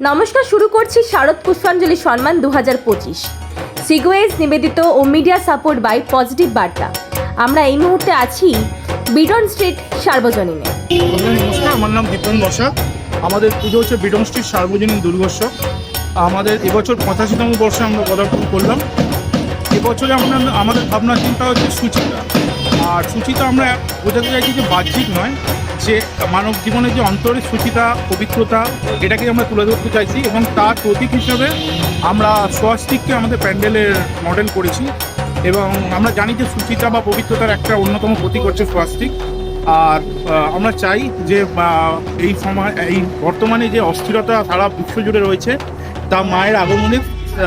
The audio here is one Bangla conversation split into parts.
নমস্কার, শুরু করছি শারদ পুষ্পাঞ্জলি সম্মান 2025 সিগওয়েজ নিবেদিত ও মিডিয়া সাপোর্ট বাই পজিটিভ বার্তা। আমরা এই মুহূর্তে আছি বিডন স্ট্রিট সার্বজনীনে। নমস্কার, আমার নাম দীপন বসা। আমাদের পুজো হচ্ছে বিডন স্ট্রিট সার্বজনীন দুর্গোৎসব। আমাদের এবছর 85তম বর্ষে আমরা পদার্পণ করলাম। এবছরে আমাদের ভাবনা চিন্তা হচ্ছে সুচিতা। আর সুচিতা আমরা বোঝাতে চাইছি যে বাহ্যিক নয়, যে মানব জীবনের যে অন্তরের সুচিতা, পবিত্রতা, এটাকে আমরা তুলে ধরতে চাইছি এবং তার প্রতীক হিসাবে আমরা স্বস্তিককে আমাদের প্যান্ডেলের মডেল করেছি। এবং আমরা জানি যে সুচিতা বা পবিত্রতার একটা অন্যতম প্রতীক হচ্ছে স্বস্তিক। আর আমরা চাই যে এই বর্তমানে যে অস্থিরতা সারা বিশ্বজুড়ে রয়েছে, তা মায়ের আগমনে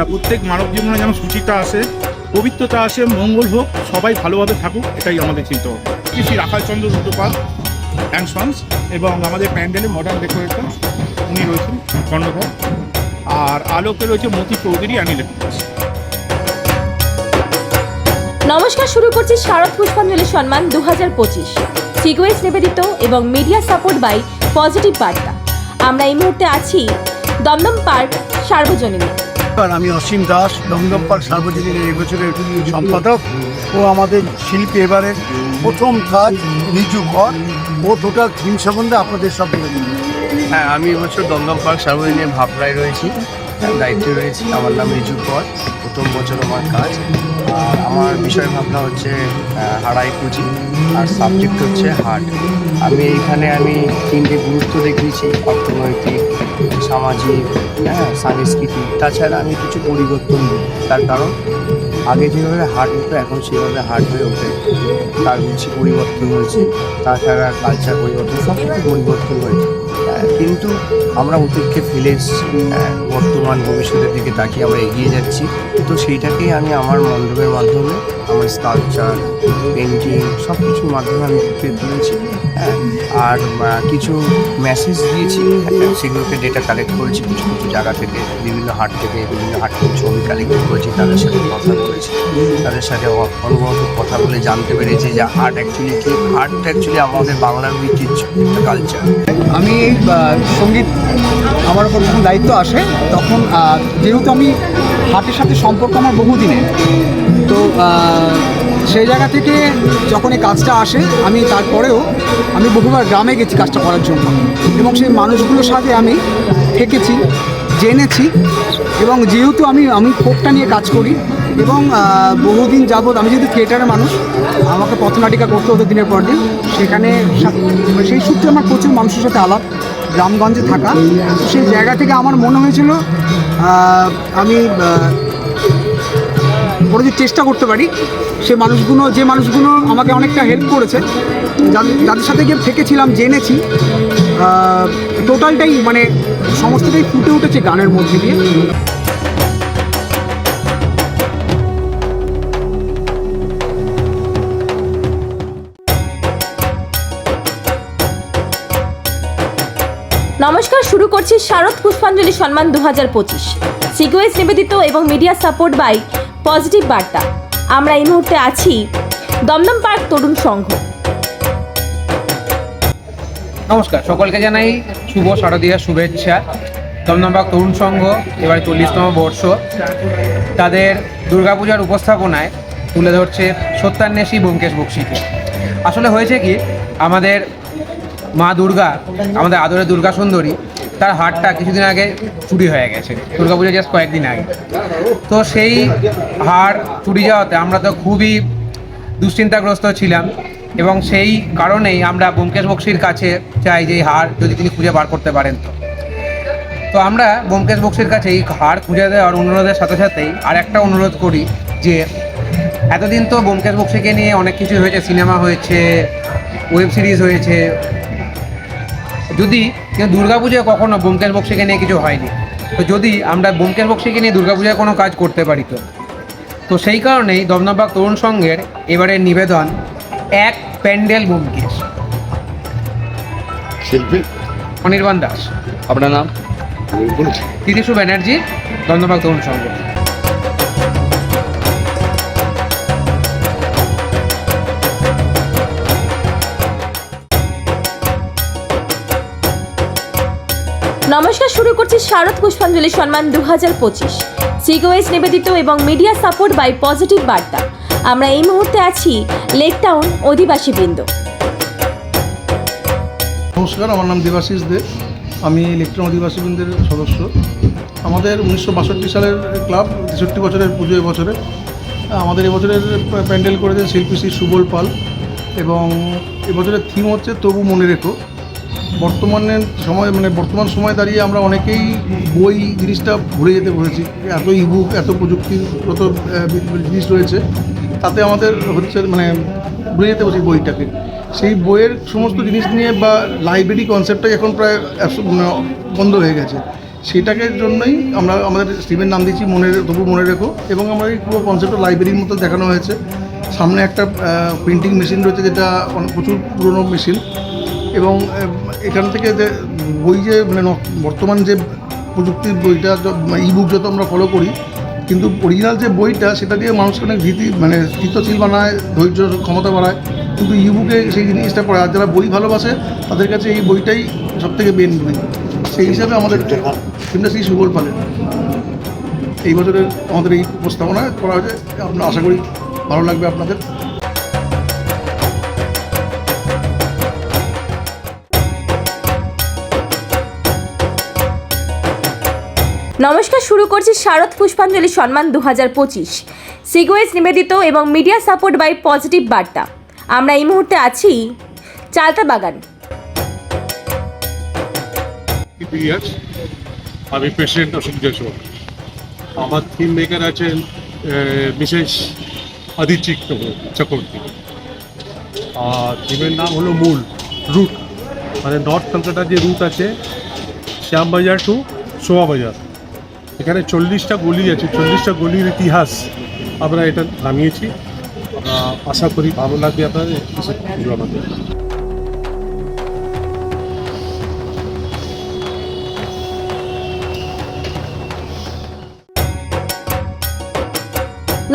প্রত্যেক মানব জীবনে যেন সুচিতা আসে, পবিত্রতা আসে, মঙ্গল হোক, সবাই ভালোভাবে থাকুক, এটাই আমাদের চিন্তা ভাবনা। শ্রী রাখালচন্দ্র রুদ্রপাল অ্যান্ড সন্স এবং আমাদের প্যান্ডেলে মডার্ন ডেকোরেটর উনি রয়েছেন কর্ণধার। আর আলোকে রয়েছে মতি চৌধুরী অ্যান্ড ইলেকট্রিক্স। নমস্কার, শুরু করছি শারদ পুষ্পাঞ্জলি সম্মান 2025 সিগওয়েজ নিবেদিত এবং মিডিয়া সাপোর্ট বাই পজিটিভ বার্তা। আমরা এই মুহূর্তে আছি দমদম পার্ক সার্বজনীনে। আমি অসীম দাস, দমদম পার্ক সার্বজনীনের এই বছরের সম্পাদক ও আমাদের শিল্পী। এবারের প্রথম কাজ নিচু ঘর ও টোটাল থিম সম্বন্ধে আপনাদের সব বলে দিন। হ্যাঁ, আমি এবছর দমদম পার্ক সার্বজনীনের ভাবনায় রয়েছি, দায়িত্বে রয়েছি। আমার নাম রিজু কর, প্রথম বছর আমার কাজ। আর আমার বিষয় ভাবনা হচ্ছে হাড়াই পুঁজি, আর সাবজেক্ট হচ্ছে হাট। আমি তিনটে গুরুত্ব দেখিয়েছি: অর্থনৈতিক, সামাজিক, সাংস্কৃতিক। তাছাড়া আমি কিছু পরিবর্তন দিই, তার কারণ আগে যেভাবে হাট হতো এখন সেভাবে হাট হয়ে ওঠে, তার কিছু পরিবর্তন হয়েছে। তাছাড়া কালচার পরিবর্তন, সব কিছু পরিবর্তন হয়েছে। কিন্তু আমরা অতীতকে ফেলে বর্তমান ভবিষ্যতের দিকে তাকিয়ে আমরা এগিয়ে যাচ্ছি। তো সেইটাকেই আমি আমার মণ্ডপের মাধ্যমে, আমার স্কাল্পচার, পেন্টিং, সব কিছুর মাধ্যমে আমি ফুটিয়ে তুলেছি। আর কিছু মেসেজ দিয়েছি, সেগুলোকে ডেটা কালেক্ট করেছি কিছু কিছু জায়গা থেকে, বিভিন্ন হাট থেকে ছবি কালেক্ট করেছি, তাদের সাথে কথা বলেছি, তাদের সাথে অনুভব কথা বলে জানতে পেরেছি যে আর্ট অ্যাকচুয়ালি কী। আর্টটা অ্যাকচুয়ালি আমাদের বাংলার ঐতিহ্য, কালচার। আমি এই সঙ্গীত আমার উপর যখন দায়িত্ব আসে, তখন যেহেতু আমি হাটের সাথে সম্পর্ক আমার বহুদিনের, তো সেই জায়গা থেকে যখন এই কাজটা আসে, আমি তারপরেও আমি বহুবার গ্রামে গেছি কাজটা করার জন্য, এবং সেই মানুষগুলোর সাথে আমি থেকেছি, জেনেছি। এবং যেহেতু আমি ফোকটা নিয়ে কাজ করি এবং বহুদিন যাবৎ আমি যেহেতু থিয়েটারের মানুষ, আমাকে পথনাটিকা করতে হতো দিনের পর দিন। সেখানে সেই সূত্রে আমার প্রচুর মানুষের সাথে আলাপ, গ্রামগঞ্জে থাকা। সেই জায়গা থেকে আমার মনে হয়েছিল আমি বড় যে চেষ্টা করতে পারি যে মানুষগুলো আমাকে অনেকটা হেল্প করেছে, যাদের সাথে গিয়ে থেকেছিলাম, জেনেছি, টোটালটাই মানে সমস্তটাই ফুটে উঠেছে গানের মধ্যে দিয়ে। নমস্কার, শুরু করছি শারদ পুষ্পাঞ্জলি সম্মান 2025 সিগওয়েজ নিবেদিত এবং মিডিয়া সাপোর্ট বাই পজিটিভ বার্তা। আমরা এই মুহূর্তে আছি দমদম পার্ক তরুণ সংঘ। নমস্কার, সকলকে জানাই শুভ শারদীয়ার শুভেচ্ছা। দমদম পার্ক তরুণ সংঘ এবার 40তম বর্ষ। তাদের দুর্গাপূজার উপস্থাপনায় তুলে ধরছে সত্যান্বেষী ব্যোমকেশ বক্সীকে। আসলে হয়েছে কি, আমাদের মা দুর্গা, আমাদের আদরের দুর্গা সুন্দরী, তার হারটা কিছুদিন আগে চুরি হয়ে গেছে, দুর্গাপূজা জাস্ট কয়েকদিন আগে। তো সেই হার চুরি যাওয়াতে আমরা তো খুবই দুশ্চিন্তাগ্রস্ত ছিলাম, এবং সেই কারণেই আমরা ব্যোমকেশ বক্সীর কাছে চাই যে এই হার যদি তিনি খুঁজে বার করতে পারেন। তো আমরা ব্যোমকেশ বক্সীর কাছে এই হার খুঁজে দেওয়ার অনুরোধের সাথে সাথেই আর একটা অনুরোধ করি যে এতদিন তো ব্যোমকেশ বক্সীকে নিয়ে অনেক কিছু হয়েছে, সিনেমা হয়েছে, ওয়েব সিরিজ হয়েছে, কিন্তু দুর্গাপূজায় কখনো ব্যোমকেশ বক্সীকে নিয়ে কিছু হয়নি। তো যদি আমরা ব্যোমকেশ বক্সীকে নিয়ে দুর্গাপূজায় কোনো কাজ করতে পারি, তো সেই কারণেই দমদম পার্ক তরুণ সংঘের এবারের নিবেদন এক প্যান্ডেল ব্যোমকেশ। শিল্পী অনির্বাণ দাস। আপনার নাম? তিতিশু ব্যানার্জি, দমদম পার্ক তরুণ সংঘ। নমস্কার, শুরু করছি শারদ পুষ্পাঞ্জলি সম্মান 2025 সিগওয়েজ নিবেদিত এবং মিডিয়া সাপোর্ট বাই পজিটিভ বার্তা। আমরা এই মুহূর্তে আছি লেক টাউন অধিবাসী বৃন্দ। নমস্কার, আমার নাম দেবাশিস দে। আমি ইলেকট্রন অধিবাসী বৃন্দের সদস্য। আমাদের 1962 সালের ক্লাব 63 বছরের পুজো এবছরে। আমাদের এবছরের প্যান্ডেল করেছে শিল্পী শ্রী সুবল পাল এবং এবছরের থিম হচ্ছে তবু মনে রেখো। বর্তমান সময় দাঁড়িয়ে আমরা অনেকেই বই জিনিসটা ভুলে যেতে বসেছি। এত ইবুক, এত প্রযুক্তিগত জিনিস রয়েছে, তাতে আমাদের ভুলে যেতে বসেছি বইটাকে। সেই বইয়ের সমস্ত জিনিস নিয়ে বা লাইব্রেরি কনসেপ্টটাই এখন প্রায় বন্ধ হয়ে গেছে। সেটাকে জন্যই আমরা আমাদের স্ট্রিমের নাম দিয়েছি তবু মনে রেখো, এবং আমরা এই পুরো কনসেপ্টটা লাইব্রেরির মতো দেখানো হয়েছে। সামনে একটা প্রিন্টিং মেশিন রয়েছে, যেটা প্রচুর পুরনো মেশিন, এবং এখান থেকে যে বই বর্তমান যে প্রযুক্তির বইটা ইবুক যত আমরা ফলো করি, কিন্তু অরিজিনাল যে বইটা সেটা দিয়ে মানুষকে অনেক স্থিতশীল বানায়, ধৈর্য ক্ষমতা বাড়ায়, কিন্তু ইবুকে সেই জিনিসটা পড়ে। আর যারা বই ভালোবাসে তাদের কাছে এই বইটাই সবথেকে মেন বই। সেই হিসাবে আমাদের কিন্তু সেই সুবল পালেন এই বছরের আমাদের এই উপস্থাপনা করা হয়েছে। আমরা আশা করি ভালো লাগবে আপনাদের। নমস্কার, শুরু করছি শারদ পুষ্পাঞ্জলি সম্মান 2025 সিগওয়েজ নিবেদিত এবং মিডিয়া সাপোর্ট বাই পজিটিভ বার্তা। আমরা এই মুহূর্তে আছি চালতা বাগান। আমি প্রেসিডেন্ট অশোক জয়সওয়াল। আমার থিম মেকার আছেন মিসেস আদিত্য চক্রবর্তী। আর থিমের নাম হলো মূল রুট, মানে নর্থ কলকাতার যে রুট আছে শ্যামবাজার টু শোভাবাজার, এখানে 40টা গলি আছে। 40টা গলির ইতিহাস আমরা এটা নামিয়েছি। আশা করি ভালো লাগবে আপনাদের আমাদের।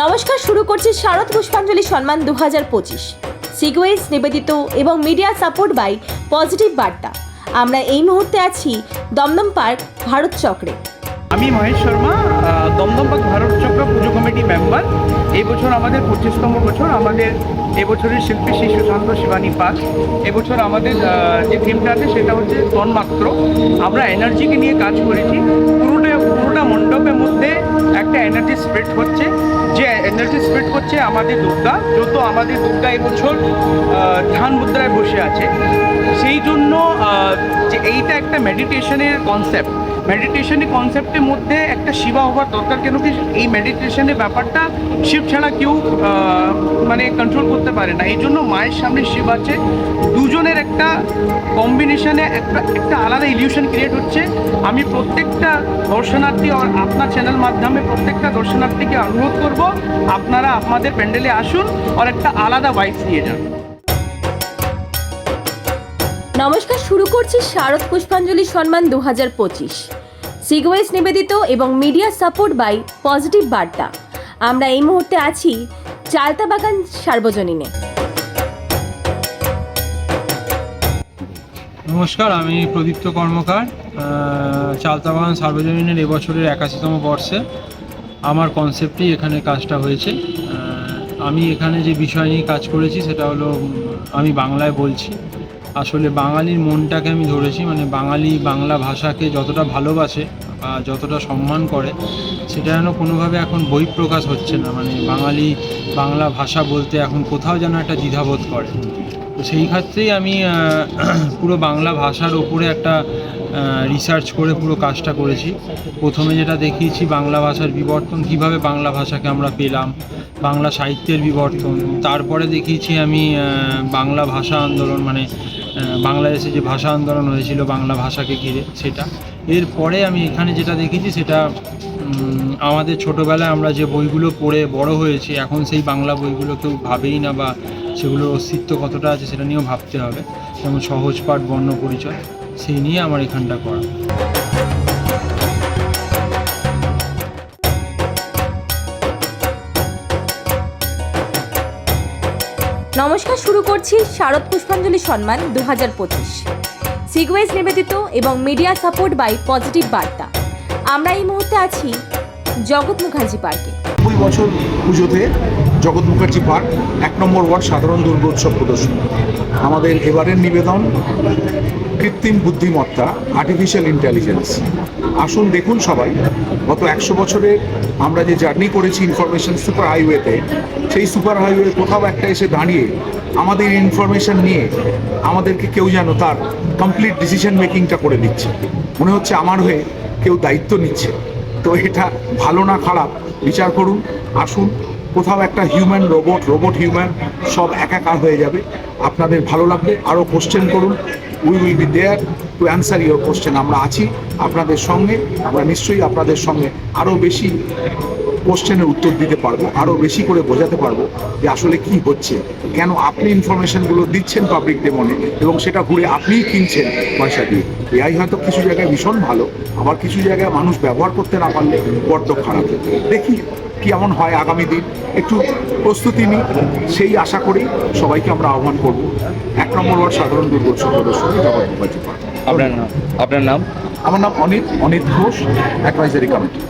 নমস্কার, শুরু করছি শারদ পুষ্পাঞ্জলি সম্মান 2025 সিগওয়েজ নিবেদিত এবং মিডিয়া সাপোর্ট বাই পজিটিভ বার্তা। আমরা এই মুহূর্তে আছি দমদম পার্ক ভারত চক্রে। আমি মহেশ শর্মা, দমদম পার্ক ভারত চক্র পুজো কমিটি মেম্বার। এই বছর আমাদের 25তম বছর। আমাদের এবছরের শিল্পী শ্রী সুশান্ত শিবানী পাল। এবছর আমাদের যে থিমটা আছে সেটা হচ্ছে তন্মাত্র। আমরা এনার্জিকে নিয়ে কাজ করেছি। পুরোটা মণ্ডপের মধ্যে একটা এনার্জি স্প্রেড হচ্ছে, যে এনার্জি স্প্রেড করছে আমাদের দুর্গা। যত আমাদের দুর্গা এবছর ধ্যান মুদ্রায় বসে আছে, সেই জন্য যে এইটা একটা মেডিটেশনের কনসেপ্ট। মেডিটেশনের কনসেপ্টের মধ্যে একটা শিবা হওয়ার দরকার, কেন কি এই মেডিটেশনের ব্যাপারটা শিব ছাড়া কেউ কন্ট্রোল করতে পারে না। এই জন্য মায়ের সামনে শিব আছে, দুজনের একটা কম্বিনেশনে একটা আলাদা ইলিউশন ক্রিয়েট হচ্ছে। আমি প্রত্যেকটা দর্শনার্থী আর আপনার চ্যানেল মাধ্যমে প্রত্যেকটা দর্শনার্থীকে অনুরোধ করব, আপনারা আপনাদের প্যান্ডেলে আসুন আর একটা আলাদা ভাইবস নিয়ে যান। নমস্কার, শুরু করছি শারদ পুষ্পাঞ্জলি সম্মান 2025 সিগওয়েজ নিবেদিত এবং মিডিয়া সাপোর্ট বাই পজিটিভ বার্তা। আমরা এই মুহূর্তে আছি চালতা বাগান সার্বজনীনে। নমস্কার, আমি প্রদীপ্ত কর্মকার। চালতা বাগান সার্বজনীনের এবছরের 81তম বর্ষে আমার কনসেপ্টেই এখানে কাজটা হয়েছে। আমি এখানে যে বিষয় নিয়ে কাজ করেছি সেটা হলো, আমি বাংলায় বলছি। আসলে বাঙালির মনটাকে আমি ধরেছি, মানে বাঙালি বাংলা ভাষাকে যতটা ভালোবাসে বা যতটা সম্মান করে, সেটা যেন কোনোভাবে এখন বহিঃপ্রকাশ হচ্ছে না। মানে বাঙালি বাংলা ভাষা বলতে এখন কোথাও যেন একটা দ্বিধাবোধ করে। তো সেই ক্ষেত্রেই আমি পুরো বাংলা ভাষার ওপরে একটা রিসার্চ করে পুরো কাজটা করেছি। প্রথমে যেটা দেখিয়েছি বাংলা ভাষার বিবর্তন, কিভাবে বাংলা ভাষাকে আমরা পেলাম, বাংলা সাহিত্যের বিবর্তন। তারপরে দেখিয়েছি আমি বাংলা ভাষা আন্দোলন, মানে বাংলাদেশে যে ভাষা আন্দোলন হয়েছিল বাংলা ভাষাকে ঘিরে, সেটা। এরপরে আমি এখানে যেটা দেখেছি সেটা আমাদের ছোটোবেলায় আমরা যে বইগুলো পড়ে বড় হয়েছি, এখন সেই বাংলা বইগুলো কেউ ভাবেই না, বা সেগুলোর অস্তিত্ব কতটা আছে সেটা নিয়েও ভাবতে হবে। যেমন সহজ পাঠ, বর্ণ পরিচয়, সেই নিয়ে আমার এখানটা করা। নমস্কার, শুরু করছি শারদ পুষ্পাঞ্জলি সম্মান 2025 সিগওয়েজ নিবেদিত এবং মিডিয়া সাপোর্ট বাই পজিটিভ বার্তা। আমরা এই মুহূর্তে আছি জগৎ মুখার্জি পার্কে। ২০ বছর পুজোতে জগৎ মুখার্জি পার্ক ১ নম্বর ওয়ার্ড সাধারণ দুর্গোৎসব প্রদর্শনী। আমাদের এবারের নিবেদন কৃত্রিম বুদ্ধিমত্তা, আর্টিফিশিয়াল ইন্টেলিজেন্স। আসুন দেখুন সবাই, গত ১০০ বছরে আমরা যে জার্নি করেছি ইনফরমেশন সুপার হাইওয়েতে, সেই সুপার হাইওয়ে কোথাও একটা এসে দাঁড়িয়ে আমাদের ইনফরমেশন নিয়ে আমাদেরকে কেউ যেন তার কমপ্লিট ডিসিশন মেকিংটা করে দিচ্ছে। মনে হচ্ছে আমার হয়ে কেউ দায়িত্ব নিচ্ছে। তো এটা ভালো না খারাপ বিচার করুন। আসুন, কোথাও একটা হিউম্যান রোবট, রোবট হিউম্যান সব একাকার হয়ে যাবে। আপনাদের ভালো লাগবে, আরও কোশ্চেন করুন। We will be there to answer your question. আমরা আছি আপনাদের সঙ্গে। আমরা নিশ্চয়ই আপনাদের সঙ্গে আরও বেশি কোশ্চেনের উত্তর দিতে পারবো, আরও বেশি করে বোঝাতে পারবো যে আসলে কি হচ্ছে, কেন আপনি ইনফরমেশনগুলো দিচ্ছেন পাবলিক ডেমনে এবং সেটা ঘুরে আপনিই কিনছেন পয়সা দিয়ে। এআই হয়তো কিছু জায়গায় ভীষণ ভালো, আবার কিছু জায়গায় মানুষ ব্যবহার করতে না পারলে বড্ড খারাপ। দেখি কি এমন হয় আগামী দিন, একটু প্রস্তুতি নিই, সেই আশা করেই সবাইকে আমরা আহ্বান করব ১ নম্বর ওয়ার্ড সাধারণ দুর্গোৎসব প্রদর্শনী জগৎ মুখার্জি পার্ক। আপনার নাম? আমার নাম অনিত ঘোষ, অ্যাডভাইজারি কমিটি।